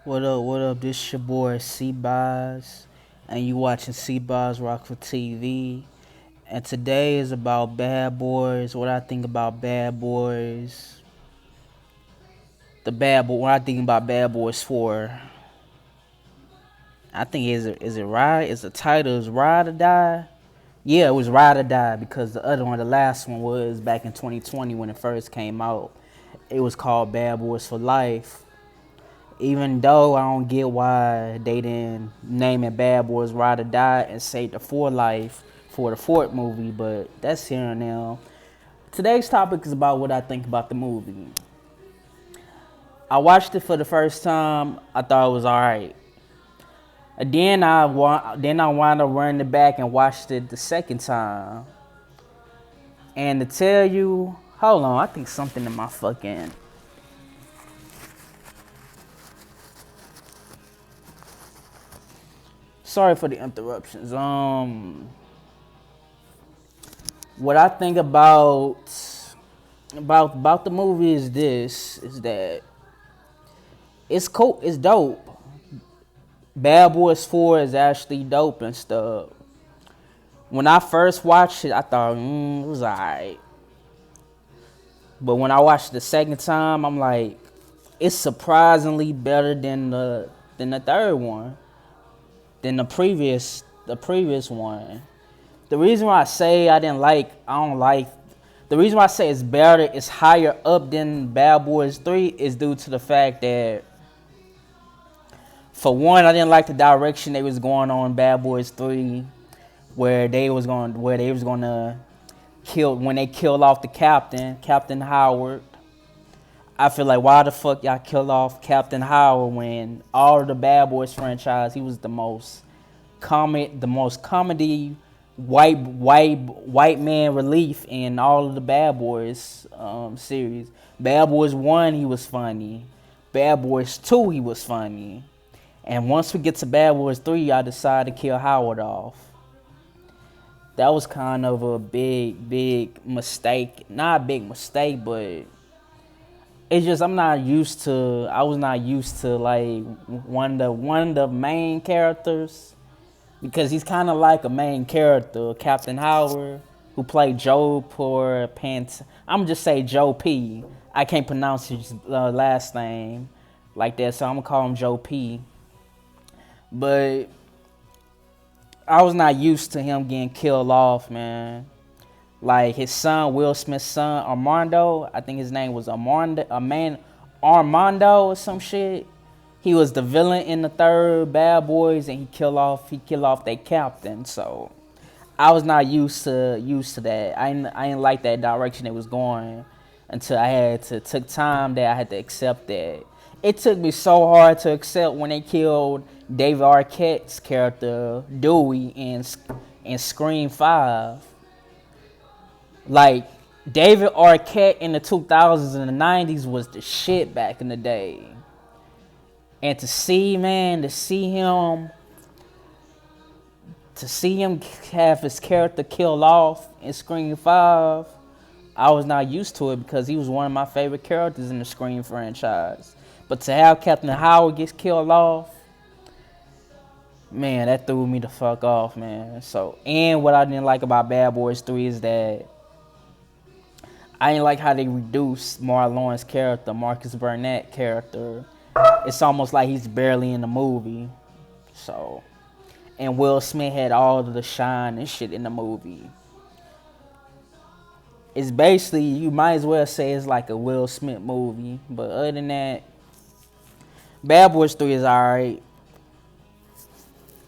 What up, what up? This your boy C-Boz, and you watching C-Boz Rock for TV. And today is about Bad Boys, what I think about Bad Boys, what I think about Bad Boys 4. I think is it Ride? Is the title is Ride or Die? Yeah, it was Ride or Die because the other one, the last one was back in 2020 when it first came out. It was called Bad Boys for Life. Even though I don't get why they didn't name it Bad Boys Ride or Die and save the For Life for the fourth movie, but that's here and now. Today's topic is about what I think about the movie. I watched it for the first time. I thought it was alright. Then I wound up running it back and watched it the second time. And to tell you, hold on, I think something in my fucking. Sorry for the interruptions. What I think about the movie is that it's cool, it's dope. Bad Boys 4 is actually dope and stuff. When I first watched it, I thought it was alright. But when I watched it the second time, I'm like, it's surprisingly better than the third one, than the previous one. The reason why the reason why I say it's better, it's higher up than Bad Boys 3 is due to the fact that, for one, I didn't like the direction they was going on in Bad Boys 3, where they was gonna kill when they killed off the Captain Howard. I feel like, why the fuck y'all kill off Captain Howard when all of the Bad Boys franchise, he was the most comedy white man relief in all of the Bad Boys series. Bad Boys 1, he was funny. Bad Boys 2, he was funny. And once we get to Bad Boys 3, I decided to kill Howard off. That was kind of a big mistake. Not a big mistake, but it's just I was not used to like one of the main characters, because he's kind of like a main character, Captain Howard, who played Joe for Pant. I'm just say Joe P. I can't pronounce his last name like that, so I'm gonna call him Joe P. But I was not used to him getting killed off, man. Like his son, Will Smith's son, Armando. I think his name was Armando or some shit. He was the villain in the third Bad Boys, and he killed off their captain. So I was not used to that. I didn't like that direction it was going until took time that I had to accept that. It took me so hard to accept when they killed David Arquette's character Dewey in Scream 5. Like, David Arquette in the 2000s and the 90s was the shit back in the day. And to see him have his character killed off in Scream 5, I was not used to it because he was one of my favorite characters in the Scream franchise. But to have Captain Howard get killed off, man, that threw me the fuck off, man. So, and what I didn't like about Bad Boys 3 is that I didn't like how they reduced Martin Lawrence's character, Marcus Burnett character. It's almost like he's barely in the movie. So, and Will Smith had all of the shine and shit in the movie. It's basically, you might as well say it's like a Will Smith movie. But other than that, Bad Boys 3 is alright.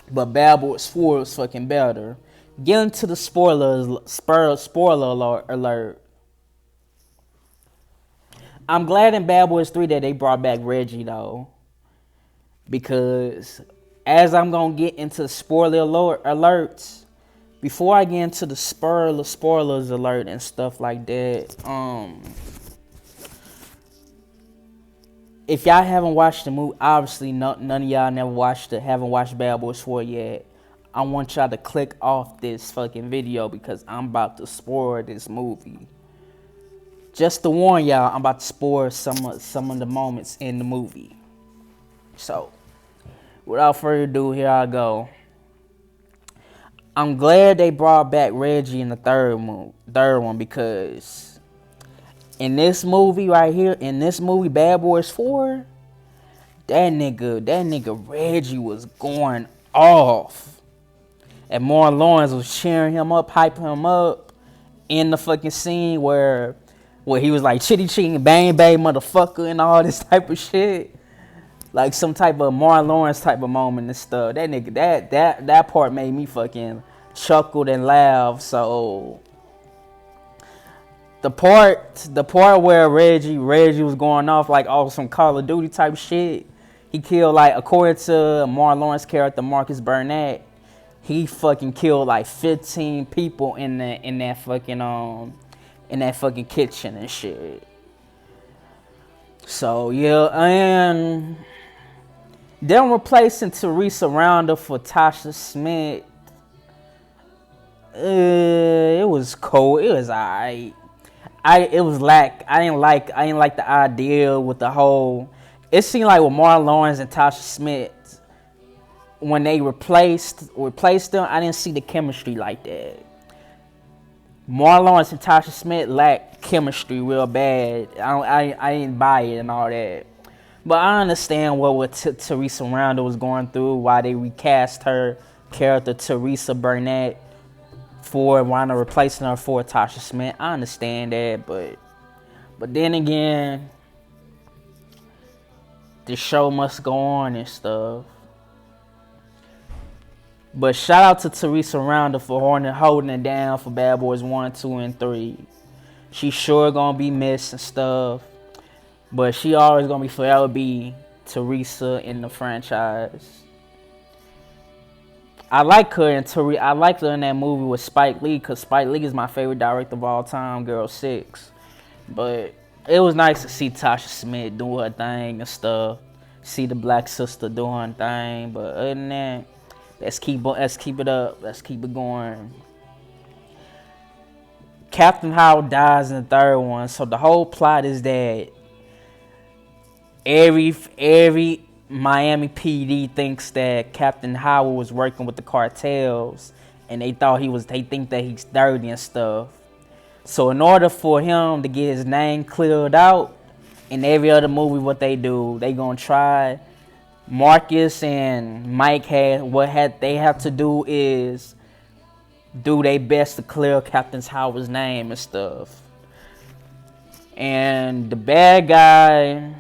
But Bad Boys 4 is fucking better. Getting to the spoiler alert. I'm glad in Bad Boys 3 that they brought back Reggie, though. Because as I'm going to get into the spoiler alerts, before I get into the spoilers alert and stuff like that, if y'all haven't watched the movie, obviously none of y'all haven't watched Bad Boys 4 yet. I want y'all to click off this fucking video because I'm about to spoil this movie. Just to warn y'all, I'm about to spoil some of the moments in the movie. So, without further ado, here I go. I'm glad they brought back Reggie in the third one, because in this movie right here, Bad Boys 4, that nigga Reggie was going off. And Martin Lawrence was cheering him up, hyping him up in the fucking scene where he was like chitty chitty bang bang motherfucker and all this type of shit. Like some type of Martin Lawrence type of moment and stuff. That nigga, that part made me fucking chuckle and laugh. So the part where Reggie was going off like all some Call of Duty type shit. He killed, like, according to Martin Lawrence character Marcus Burnett, he fucking killed like 15 people in that fucking kitchen and shit. So yeah, and them replacing Teresa Rounder for Tasha Smith, it was cool. It was alright. I didn't like the idea with the whole. It seemed like with Martin Lawrence and Tasha Smith, when they replaced them, I didn't see the chemistry like that. Martin Lawrence and Tasha Smith lacked chemistry real bad. I didn't buy it and all that. But I understand what Teresa Rounder was going through, why they recast her character Teresa Burnett for wanting to replacing her for Tasha Smith. I understand that, but then again, the show must go on and stuff. But shout out to Teresa Rounder for holding it down for Bad Boys 1, 2, and 3. She sure gonna be missed and stuff. But she always gonna be forever be Teresa in the franchise. I like her in that movie with Spike Lee, because Spike Lee is my favorite director of all time, Girl 6. But it was nice to see Tasha Smith do her thing and stuff. See the black sister doing her thing. But other than that, let's keep it up. Let's keep it going. Captain Howard dies in the third one. So the whole plot is that every Miami PD thinks that Captain Howard was working with the cartels, and they think that he's dirty and stuff. So in order for him to get his name cleared out, in every other movie, what they do, they gonna try. Marcus and Mike they have to do is do their best to clear Captain Howard's name and stuff. And the bad guy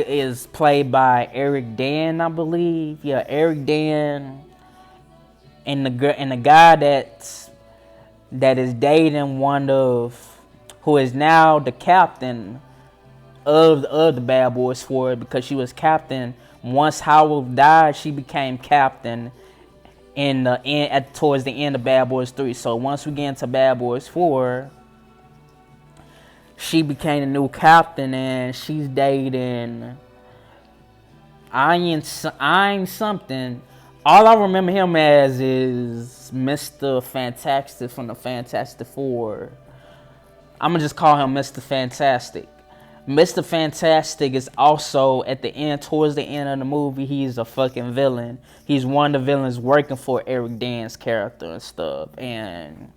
is played by Eric Dan, I believe. Yeah, Eric Dan, and the guy that is dating who is now the captain of the Bad Boys 4, because she was captain once Howard died. She became captain towards the end of Bad Boys 3. So once we get into Bad Boys 4, she became the new captain, and she's dating Iron something. All I remember him as is Mr. Fantastic from the Fantastic Four. I'm gonna just call him Mr. Fantastic. Mr. Fantastic is also towards the end of the movie, he's a fucking villain. He's one of the villains working for Eric Dan's character and stuff. And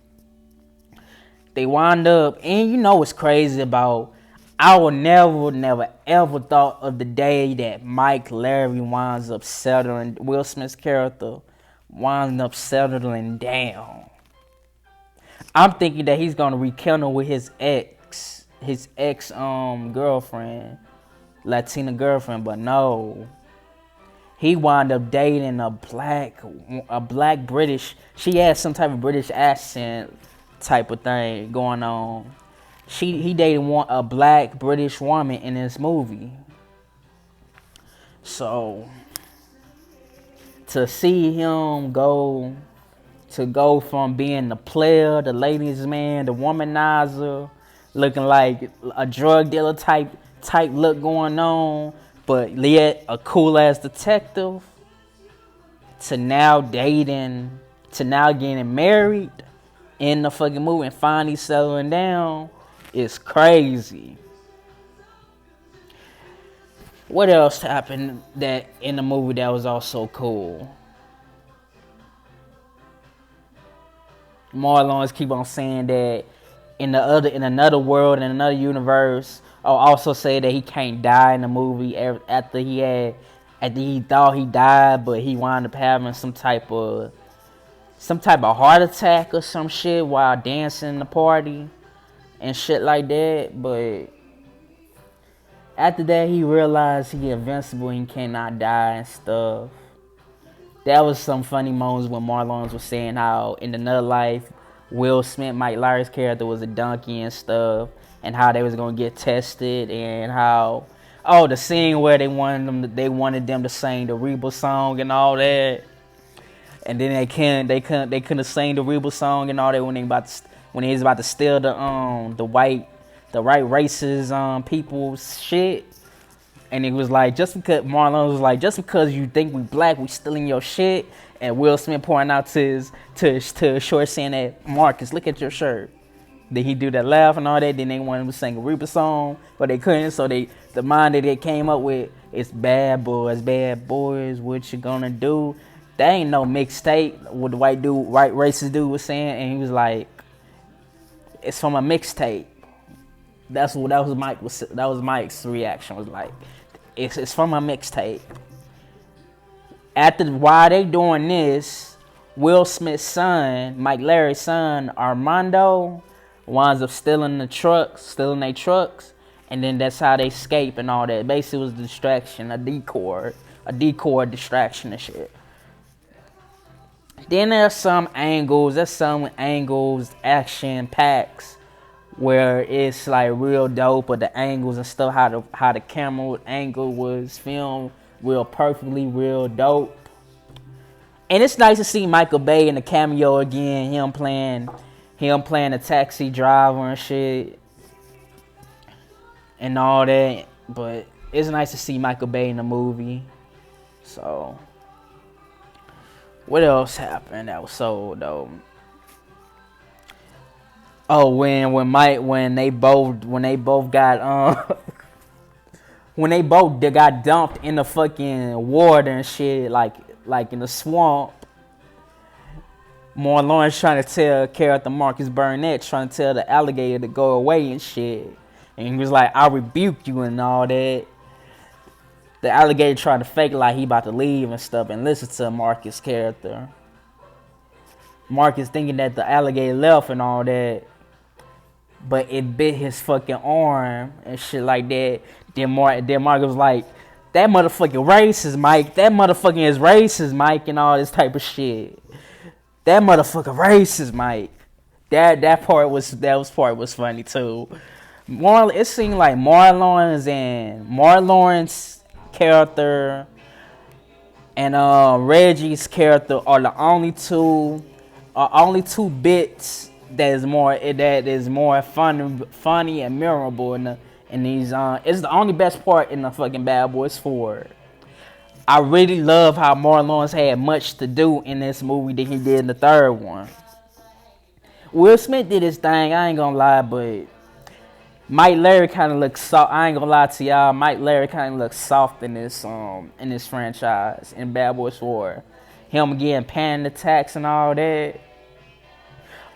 they wind up, and you know what's crazy about, I would never ever thought of the day that Mike Larry winds up settling, Will Smith's character winds up settling down. I'm thinking that he's gonna rekindle with his ex girlfriend, Latina girlfriend, but no. He wound up dating a black British. She had some type of British accent type of thing going on. He dated a black British woman in this movie. So to see him go from being the player, the ladies' man, the womanizer, looking like a drug dealer type look going on, but yet a cool ass detective, to now getting married in the fucking movie and finally settling down, is crazy. What else happened that in the movie that was also cool? Marlons keep on saying that in another world, in another universe, or also say that he can't die in the movie after he thought he died, but he wound up having some type of heart attack or some shit while dancing in the party and shit like that. But after that, he realized he invincible, he cannot die and stuff. That was some funny moments when Marlon was saying how in another life, Will Smith, Mike Larry's character, was a donkey and stuff, and how they was gonna get tested, and how the scene where they wanted them to sing the Reba song and all that, and then they couldn't sing the Reba song and all that when he was about to steal the white races people's shit. And it was like, just because Marlon was like, just because you think we black, we stealing your shit. And Will Smith pointing out to his short saying that, Marcus, look at your shirt. Then he do that laugh and all that. Then they wanted him to sing a Reaper song, but they couldn't. So the mind that they came up with is bad boys, what you gonna do? That ain't no mixtape. What the white racist dude was saying, and he was like, it's from a mixtape. That was Mike's reaction, was like, it's from a mixtape. While they doing this, Will Smith's son, Mike Larry's son, Armando, winds up stealing their trucks, and then that's how they escape and all that. Basically, it was a distraction, a decoy distraction and shit. Then there's some angles, action packs, where it's like real dope, but the angles and stuff, how the camera angle was filmed real perfectly, real dope. And it's nice to see Michael Bay in the cameo again, him playing a taxi driver and shit and all that. But it's nice to see Michael Bay in the movie. So what else happened that was so dope? Oh, when they both got when they both got dumped in the fucking water and shit, like in the swamp. Marlon's trying to tell character Marcus Burnett, trying to tell the alligator to go away and shit, and he was like, "I rebuke you" and all that. The alligator trying to fake like he about to leave and stuff, and listen to Marcus' character. Marcus thinking that the alligator left and all that, but it bit his fucking arm and shit like that. Then Marcus was like, that motherfucking racist, Mike. That motherfucking is racist, Mike, and all this type of shit. That motherfucker racist, Mike. That part was funny too. It seemed like Marlon's character and Reggie's character are the only two bits that is more funny and memorable in these. It's the only best part in the fucking Bad Boys 4. I really love how Marlon's had much to do in this movie than he did in the third one. Will Smith did his thing, I ain't gonna lie, but Mike Larry kind of looks soft. I ain't gonna lie to y'all, Mike Larry kind of looks soft in this franchise in Bad Boys 4. Him getting panic attacks and all that.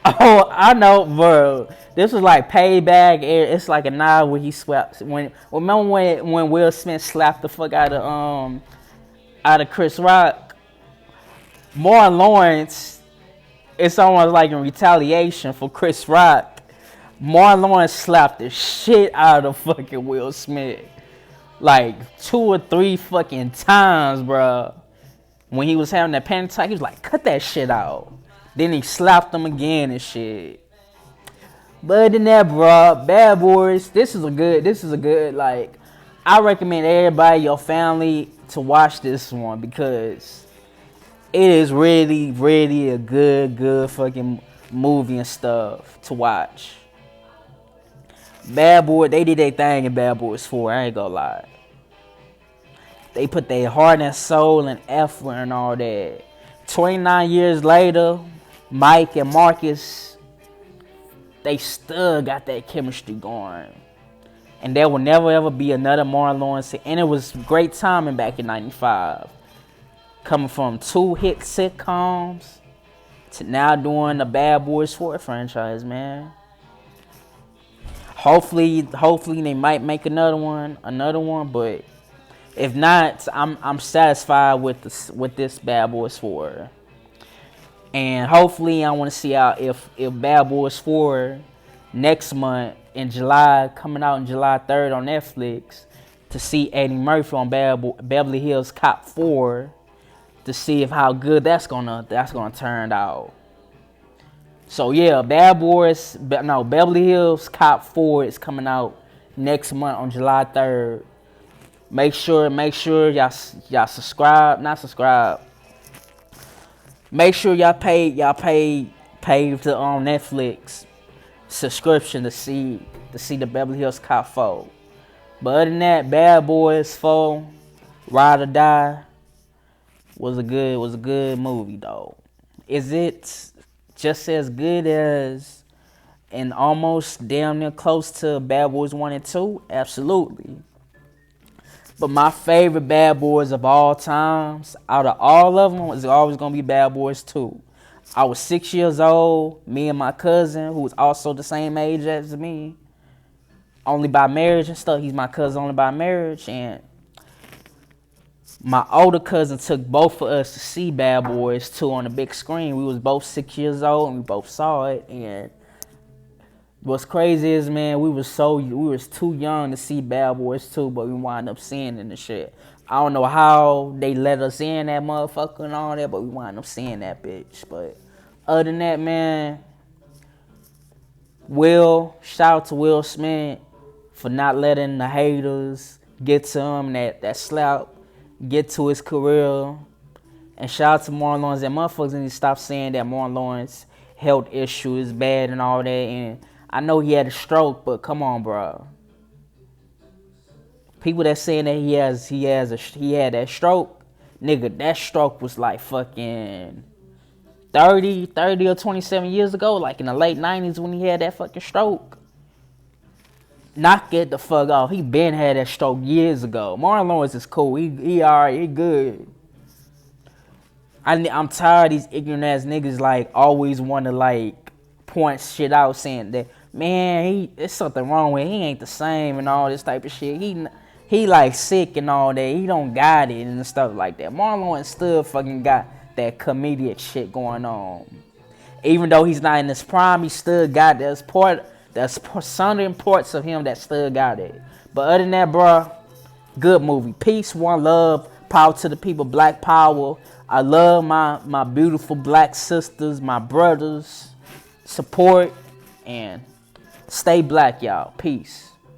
Oh, I know, bro. This was like payback. It's like a nod where he swapped. Remember when Will Smith slapped the fuck out of Chris Rock? Martin Lawrence, it's almost like in retaliation for Chris Rock. Martin Lawrence slapped the shit out of fucking Will Smith, like 2 or 3 fucking times, bro. When he was having that panic attack, he was like, "Cut that shit out." Then he slapped him again and shit. But than that, bro, Bad Boys, this is a good, like, I recommend everybody, your family, to watch this one because it is really, really a good fucking movie and stuff to watch. Bad Boy, they did their thing in Bad Boys 4, I ain't gonna lie. They put their heart and soul and effort and all that. 29 years later, Mike and Marcus, they still got that chemistry going. And there will never ever be another Martin Lawrence. And it was great timing back in '95, coming from 2 hit sitcoms to now doing the Bad Boys 4 franchise, man. Hopefully they might make another one, but if not, I'm satisfied with this Bad Boys 4. And hopefully I want to see how if Bad Boys 4 next month in July, coming out in July 3rd on Netflix, to see Eddie Murphy on Beverly Hills Cop 4, to see if how good that's gonna turn out. So yeah, Beverly Hills Cop 4 is coming out next month on July 3rd. Make sure y'all subscribe, not subscribe. Make sure y'all pay to Netflix subscription to see the Beverly Hills Cop 4. But other than that, Bad Boys 4, Ride or Die was a good movie though. Is it just as good as and almost damn near close to Bad Boys 1 and 2? Absolutely. But my favorite Bad Boys of all times, out of all of them, is always going to be Bad Boys 2. I was 6 years old, me and my cousin, who was also the same age as me, only by marriage and stuff. He's my cousin only by marriage. And my older cousin took both of us to see Bad Boys 2 on the big screen. We was both 6 years old, and we both saw it. And what's crazy is, man, we was too young to see Bad Boys 2, but we wound up seeing it and shit. I don't know how they let us in that motherfucker and all that, but we wound up seeing that bitch. But other than that, man, shout out to Will Smith for not letting the haters get to him, that slap, get to his career. And shout out to Martin Lawrence. That motherfuckers need to stop saying that Martin Lawrence health issue is bad and all that. And I know he had a stroke, but come on, bro. People that saying that he had that stroke, nigga, that stroke was like fucking 30 or 27 years ago, like in the late 90s when he had that fucking stroke. Knock it the fuck off. He been had that stroke years ago. Martin Lawrence is cool. He alright. He good. I'm tired of these ignorant ass niggas like always want to like point shit out saying that, man, there's something wrong with him. He ain't the same and all this type of shit. He like sick and all that. He don't got it and stuff like that. Martin Lawrence still fucking got that comedic shit going on. Even though he's not in his prime, he still got there's some parts of him that still got it. But other than that, bro, good movie. Peace, one love, power to the people, black power. I love my beautiful black sisters, my brothers. Support and stay black, y'all. Peace.